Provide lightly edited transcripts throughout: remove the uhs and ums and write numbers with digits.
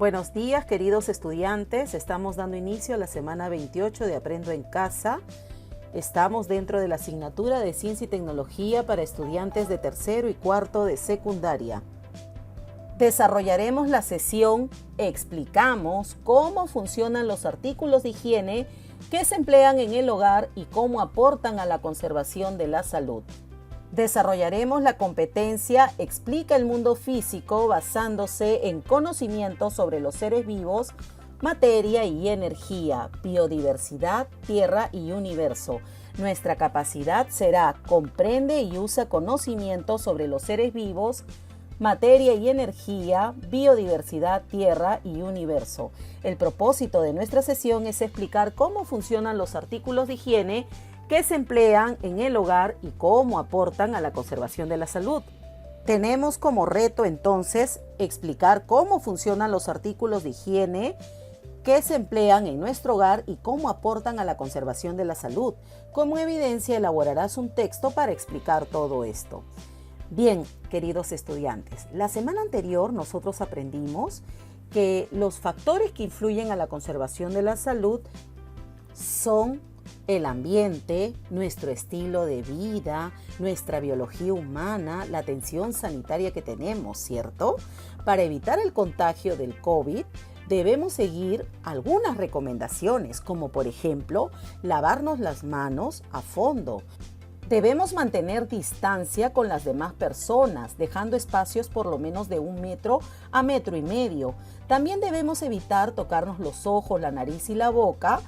Buenos días, queridos estudiantes. Estamos dando inicio a la semana 28 de Aprendo en Casa. Estamos dentro de la asignatura de Ciencia y Tecnología para estudiantes de tercero y cuarto de secundaria. Desarrollaremos la sesión Explicamos cómo funcionan los artículos de higiene que se emplean en el hogar y cómo aportan a la conservación de la salud. Desarrollaremos la competencia Explica el mundo físico basándose en conocimientos sobre los seres vivos, materia y energía, biodiversidad, tierra y universo. Nuestra capacidad será comprende y usa conocimientos sobre los seres vivos, materia y energía, biodiversidad, tierra y universo. El propósito de nuestra sesión es explicar cómo funcionan los artículos de higiene que se emplean en el hogar y cómo aportan a la conservación de la salud. Tenemos como reto entonces explicar cómo funcionan los artículos de higiene que se emplean en nuestro hogar y cómo aportan a la conservación de la salud. Como evidencia, elaborarás un texto para explicar todo esto. Bien, queridos estudiantes, la semana anterior nosotros aprendimos que los factores que influyen a la conservación de la salud son el ambiente, nuestro estilo de vida, nuestra biología humana, la atención sanitaria que tenemos, ¿cierto? Para evitar el contagio del COVID, debemos seguir algunas recomendaciones, como por ejemplo, lavarnos las manos a fondo. Debemos mantener distancia con las demás personas, dejando espacios por lo menos de 1 metro a 1,5 metros. También debemos evitar tocarnos los ojos, la nariz y la boca,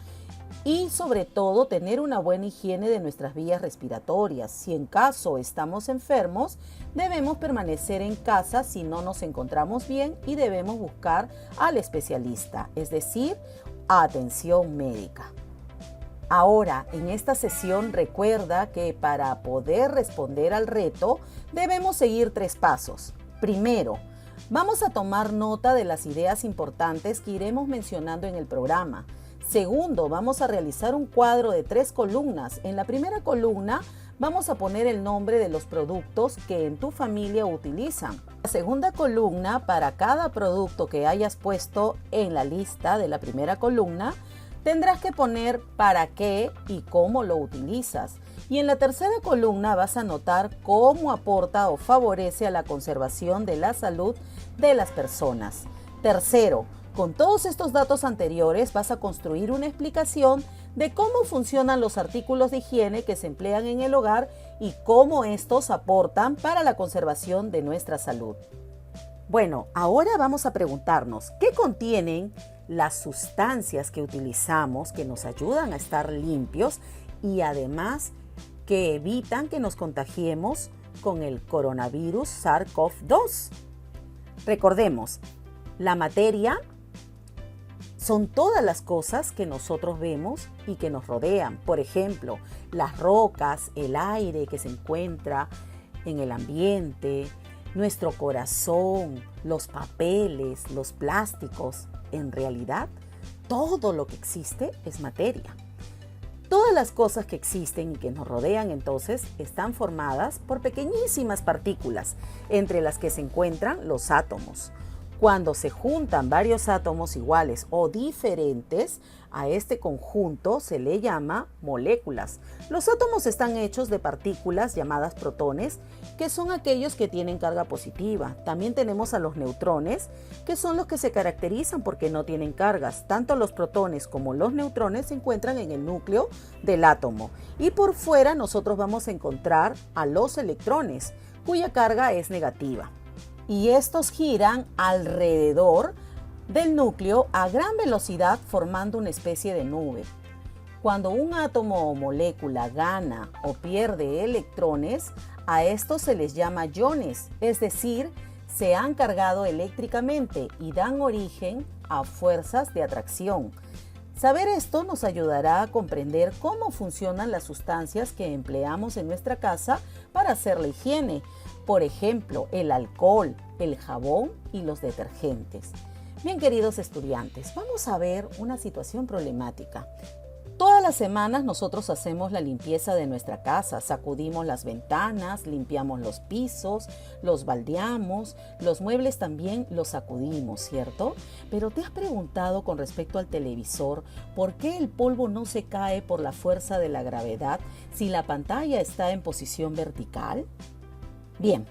y sobre todo tener una buena higiene de nuestras vías respiratorias. Si en caso estamos enfermos, debemos permanecer en casa si no nos encontramos bien y debemos buscar al especialista, es decir, atención médica. Ahora, en esta sesión recuerda que para poder responder al reto debemos seguir 3 pasos. Primero, vamos a tomar nota de las ideas importantes que iremos mencionando en el programa. Segundo, vamos a realizar un cuadro de 3 columnas. En la primera columna vamos a poner el nombre de los productos que en tu familia utilizan. La segunda columna, para cada producto que hayas puesto en la lista de la primera columna, tendrás que poner para qué y cómo lo utilizas. Y en la tercera columna vas a anotar cómo aporta o favorece a la conservación de la salud de las personas. Tercero, con todos estos datos anteriores vas a construir una explicación de cómo funcionan los artículos de higiene que se emplean en el hogar y cómo estos aportan para la conservación de nuestra salud. Bueno, ahora vamos a preguntarnos, ¿qué contienen las sustancias que utilizamos que nos ayudan a estar limpios y además que evitan que nos contagiemos con el coronavirus SARS-CoV-2? Recordemos, la materia son todas las cosas que nosotros vemos y que nos rodean. Por ejemplo, las rocas, el aire que se encuentra en el ambiente, nuestro corazón, los papeles, los plásticos. En realidad, todo lo que existe es materia. Todas las cosas que existen y que nos rodean entonces están formadas por pequeñísimas partículas, entre las que se encuentran los átomos. Cuando se juntan varios átomos iguales o diferentes, a este conjunto se le llama moléculas. Los átomos están hechos de partículas llamadas protones, que son aquellos que tienen carga positiva. También tenemos a los neutrones, que son los que se caracterizan porque no tienen cargas. Tanto los protones como los neutrones se encuentran en el núcleo del átomo. Y por fuera nosotros vamos a encontrar a los electrones, cuya carga es negativa. Y estos giran alrededor del núcleo a gran velocidad formando una especie de nube. Cuando un átomo o molécula gana o pierde electrones, a estos se les llama iones, es decir, se han cargado eléctricamente y dan origen a fuerzas de atracción. Saber esto nos ayudará a comprender cómo funcionan las sustancias que empleamos en nuestra casa para hacer la higiene. Por ejemplo, el alcohol, el jabón y los detergentes. Bien, queridos estudiantes, vamos a ver una situación problemática. Todas las semanas nosotros hacemos la limpieza de nuestra casa, sacudimos las ventanas, limpiamos los pisos, los baldeamos, los muebles también los sacudimos, ¿cierto? Pero ¿te has preguntado con respecto al televisor por qué el polvo no se cae por la fuerza de la gravedad si la pantalla está en posición vertical? Bien,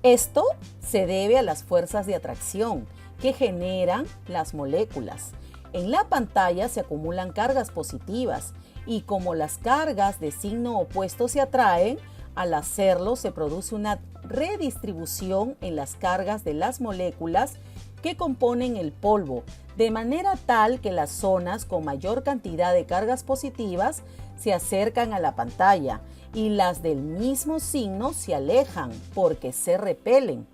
esto se debe a las fuerzas de atracción que generan las moléculas. En la pantalla se acumulan cargas positivas y como las cargas de signo opuesto se atraen, al hacerlo se produce una redistribución en las cargas de las moléculas que componen el polvo, de manera tal que las zonas con mayor cantidad de cargas positivas se acercan a la pantalla y las del mismo signo se alejan porque se repelen.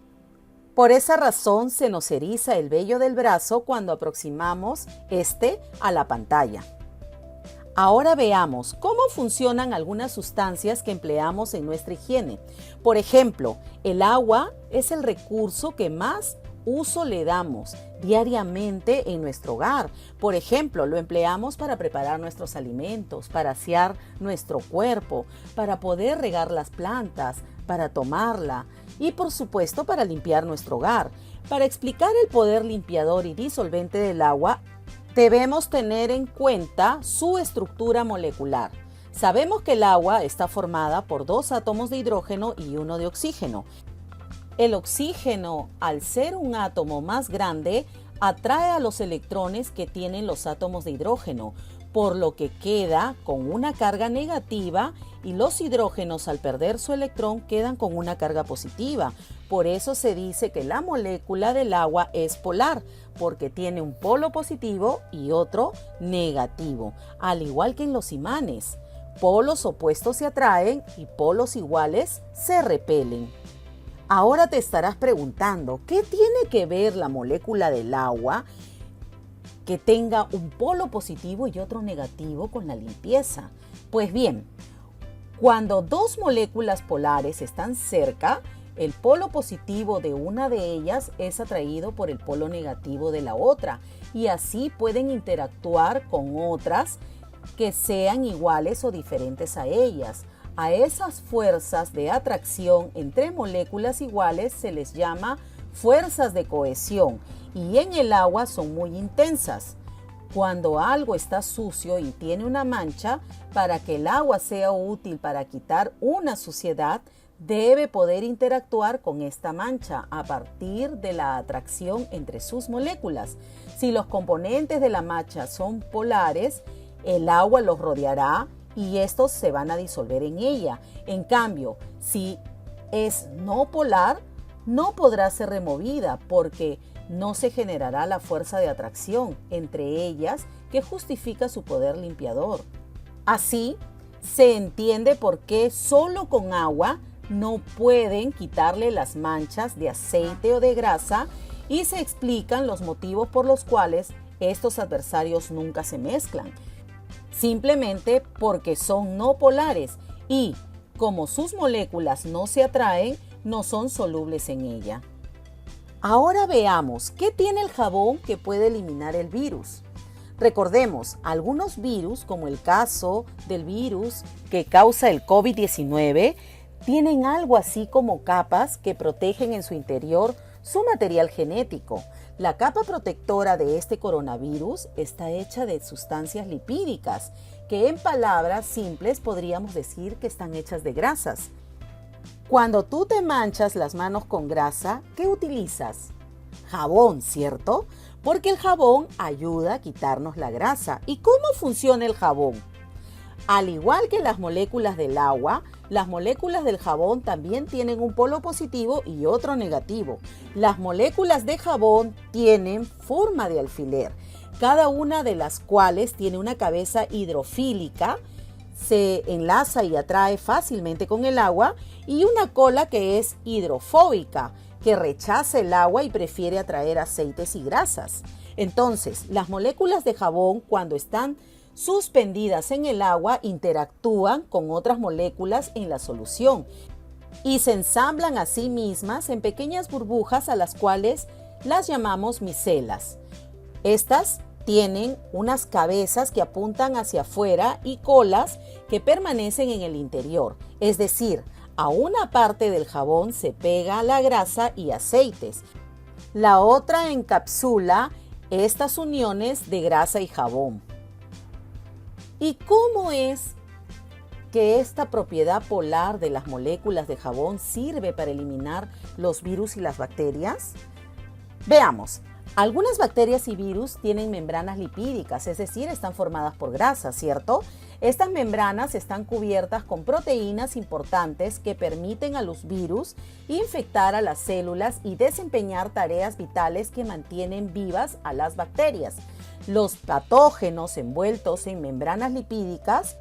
Por esa razón se nos eriza el vello del brazo cuando aproximamos este a la pantalla. Ahora veamos cómo funcionan algunas sustancias que empleamos en nuestra higiene. Por ejemplo, el agua es el recurso que más uso le damos diariamente en nuestro hogar. Por ejemplo, lo empleamos para preparar nuestros alimentos, para asear nuestro cuerpo, para poder regar las plantas, para tomarla y por supuesto para limpiar nuestro hogar. Para explicar el poder limpiador y disolvente del agua, debemos tener en cuenta su estructura molecular. Sabemos que el agua está formada por 2 átomos de hidrógeno y 1 de oxígeno. El oxígeno, al ser un átomo más grande, atrae a los electrones que tienen los átomos de hidrógeno, por lo que queda con una carga negativa y los hidrógenos al perder su electrón quedan con una carga positiva. Por eso se dice que la molécula del agua es polar, porque tiene un polo positivo y otro negativo, al igual que en los imanes. Polos opuestos se atraen y polos iguales se repelen. Ahora te estarás preguntando, ¿qué tiene que ver la molécula del agua que tenga un polo positivo y otro negativo con la limpieza? Pues bien, cuando 2 moléculas polares están cerca, el polo positivo de una de ellas es atraído por el polo negativo de la otra y así pueden interactuar con otras que sean iguales o diferentes a ellas. A esas fuerzas de atracción entre moléculas iguales se les llama fuerzas de cohesión y en el agua son muy intensas. Cuando algo está sucio y tiene una mancha, para que el agua sea útil para quitar una suciedad, debe poder interactuar con esta mancha a partir de la atracción entre sus moléculas. Si los componentes de la mancha son polares, el agua los rodeará y estos se van a disolver en ella. En cambio, si es no polar, no podrá ser removida porque no se generará la fuerza de atracción entre ellas que justifica su poder limpiador. Así, se entiende por qué solo con agua no pueden quitarle las manchas de aceite o de grasa y se explican los motivos por los cuales estos adversarios nunca se mezclan. Simplemente porque son no polares y, como sus moléculas no se atraen, no son solubles en ella. Ahora veamos qué tiene el jabón que puede eliminar el virus. Recordemos, algunos virus, como el caso del virus que causa el COVID-19, tienen algo así como capas que protegen en su interior su material genético. La capa protectora de este coronavirus está hecha de sustancias lipídicas, que en palabras simples podríamos decir que están hechas de grasas. Cuando tú te manchas las manos con grasa, ¿qué utilizas? Jabón, ¿cierto? Porque el jabón ayuda a quitarnos la grasa. ¿Y cómo funciona el jabón? Al igual que las moléculas del agua, las moléculas del jabón también tienen un polo positivo y otro negativo. Las moléculas de jabón tienen forma de alfiler, cada una de las cuales tiene una cabeza hidrofílica, se enlaza y atrae fácilmente con el agua, y una cola que es hidrofóbica, que rechaza el agua y prefiere atraer aceites y grasas. Entonces, las moléculas de jabón, cuando están suspendidas en el agua, interactúan con otras moléculas en la solución y se ensamblan a sí mismas en pequeñas burbujas a las cuales las llamamos micelas. Estas tienen unas cabezas que apuntan hacia afuera y colas que permanecen en el interior. Es decir, a una parte del jabón se pega la grasa y aceites. La otra encapsula estas uniones de grasa y jabón. ¿Y cómo es que esta propiedad polar de las moléculas de jabón sirve para eliminar los virus y las bacterias? Veamos. Algunas bacterias y virus tienen membranas lipídicas, es decir, están formadas por grasa, ¿cierto? Estas membranas están cubiertas con proteínas importantes que permiten a los virus infectar a las células y desempeñar tareas vitales que mantienen vivas a las bacterias. Los patógenos envueltos en membranas lipídicas,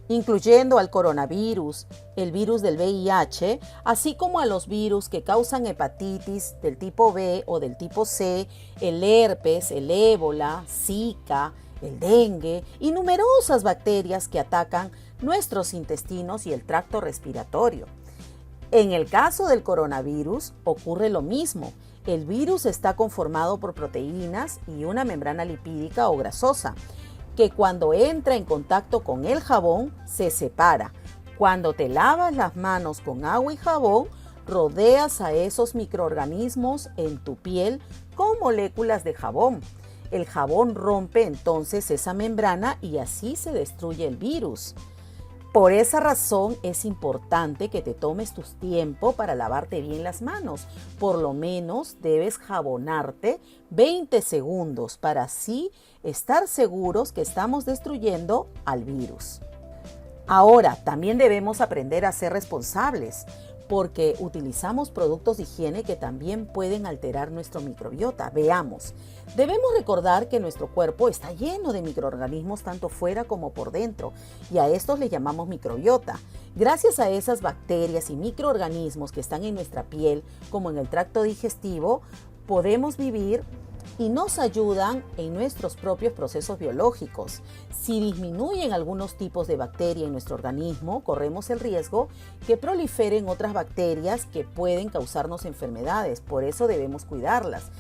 incluyendo al coronavirus, el virus del VIH, así como a los virus que causan hepatitis del tipo B o del tipo C, el herpes, el ébola, Zika, el dengue y numerosas bacterias que atacan nuestros intestinos y el tracto respiratorio. En el caso del coronavirus ocurre lo mismo. El virus está conformado por proteínas y una membrana lipídica o grasosa, que cuando entra en contacto con el jabón se separa. Cuando te lavas las manos con agua y jabón, rodeas a esos microorganismos en tu piel con moléculas de jabón. El jabón rompe entonces esa membrana y así se destruye el virus. Por esa razón es importante que te tomes tu tiempo para lavarte bien las manos. Por lo menos debes jabonarte 20 segundos para así estar seguros que estamos destruyendo al virus. Ahora, también debemos aprender a ser responsables porque utilizamos productos de higiene que también pueden alterar nuestro microbiota. Veamos. Debemos recordar que nuestro cuerpo está lleno de microorganismos tanto fuera como por dentro y a estos les llamamos microbiota. Gracias a esas bacterias y microorganismos que están en nuestra piel como en el tracto digestivo, podemos vivir y nos ayudan en nuestros propios procesos biológicos. Si disminuyen algunos tipos de bacteria en nuestro organismo, corremos el riesgo que proliferen otras bacterias que pueden causarnos enfermedades. Por eso debemos cuidarlas.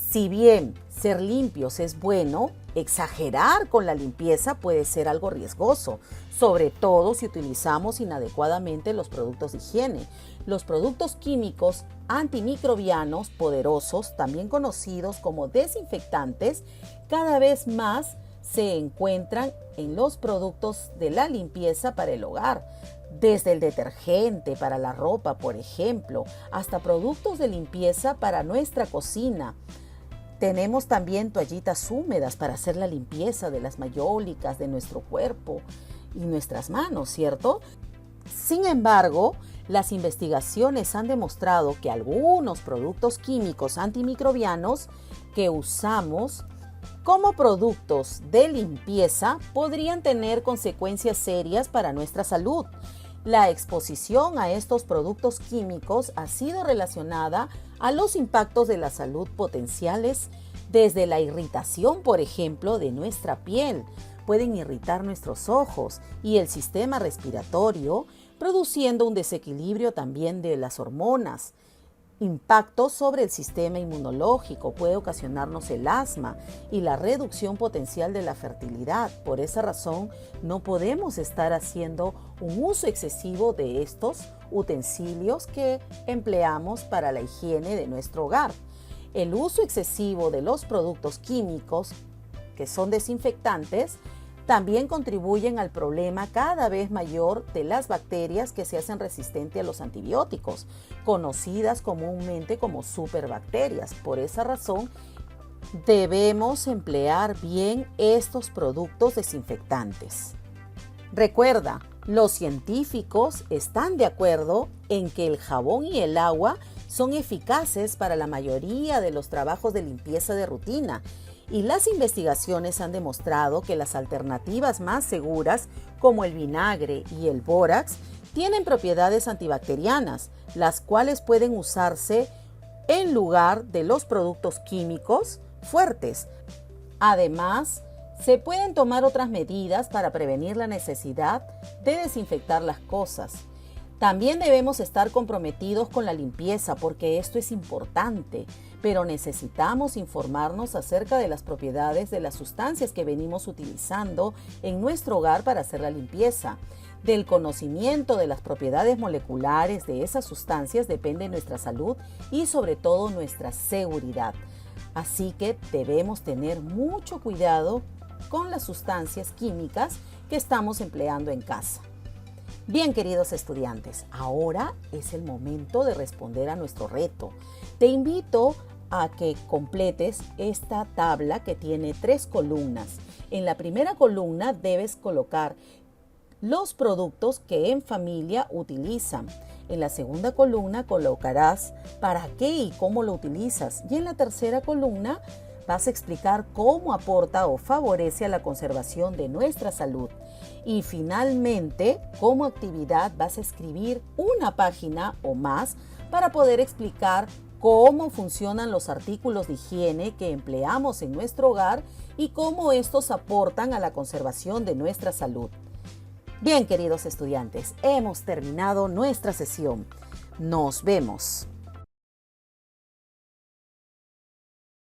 Si bien ser limpios es bueno, exagerar con la limpieza puede ser algo riesgoso, sobre todo si utilizamos inadecuadamente los productos de higiene. Los productos químicos antimicrobianos poderosos, también conocidos como desinfectantes, cada vez más se encuentran en los productos de la limpieza para el hogar. Desde el detergente para la ropa, por ejemplo, hasta productos de limpieza para nuestra cocina. Tenemos también toallitas húmedas para hacer la limpieza de las mayólicas de nuestro cuerpo y nuestras manos, ¿cierto? Sin embargo, las investigaciones han demostrado que algunos productos químicos antimicrobianos que usamos como productos de limpieza podrían tener consecuencias serias para nuestra salud. La exposición a estos productos químicos ha sido relacionada a los impactos de la salud potenciales desde la irritación, por ejemplo, de nuestra piel. Pueden irritar nuestros ojos y el sistema respiratorio, produciendo un desequilibrio también de las hormonas. Impacto sobre el sistema inmunológico puede ocasionarnos el asma y la reducción potencial de la fertilidad. Por esa razón, no podemos estar haciendo un uso excesivo de estos utensilios que empleamos para la higiene de nuestro hogar. El uso excesivo de los productos químicos, que son desinfectantes, también contribuyen al problema cada vez mayor de las bacterias que se hacen resistentes a los antibióticos, conocidas comúnmente como superbacterias. Por esa razón, debemos emplear bien estos productos desinfectantes. Recuerda, los científicos están de acuerdo en que el jabón y el agua son eficaces para la mayoría de los trabajos de limpieza de rutina. Y las investigaciones han demostrado que las alternativas más seguras, como el vinagre y el bórax, tienen propiedades antibacterianas, las cuales pueden usarse en lugar de los productos químicos fuertes. Además, se pueden tomar otras medidas para prevenir la necesidad de desinfectar las cosas. También debemos estar comprometidos con la limpieza porque esto es importante, pero necesitamos informarnos acerca de las propiedades de las sustancias que venimos utilizando en nuestro hogar para hacer la limpieza. Del conocimiento de las propiedades moleculares de esas sustancias depende nuestra salud y sobre todo nuestra seguridad. Así que debemos tener mucho cuidado con las sustancias químicas que estamos empleando en casa. Bien, queridos estudiantes, ahora es el momento de responder a nuestro reto. Te invito a que completes esta tabla que tiene 3 columnas. En la primera columna debes colocar los productos que en familia utilizan. En la segunda columna colocarás para qué y cómo lo utilizas. Y en la tercera columna vas a explicar cómo aporta o favorece a la conservación de nuestra salud. Y finalmente, como actividad vas a escribir una página o más para poder explicar cómo funcionan los artículos de higiene que empleamos en nuestro hogar y cómo estos aportan a la conservación de nuestra salud. Bien, queridos estudiantes, hemos terminado nuestra sesión. Nos vemos.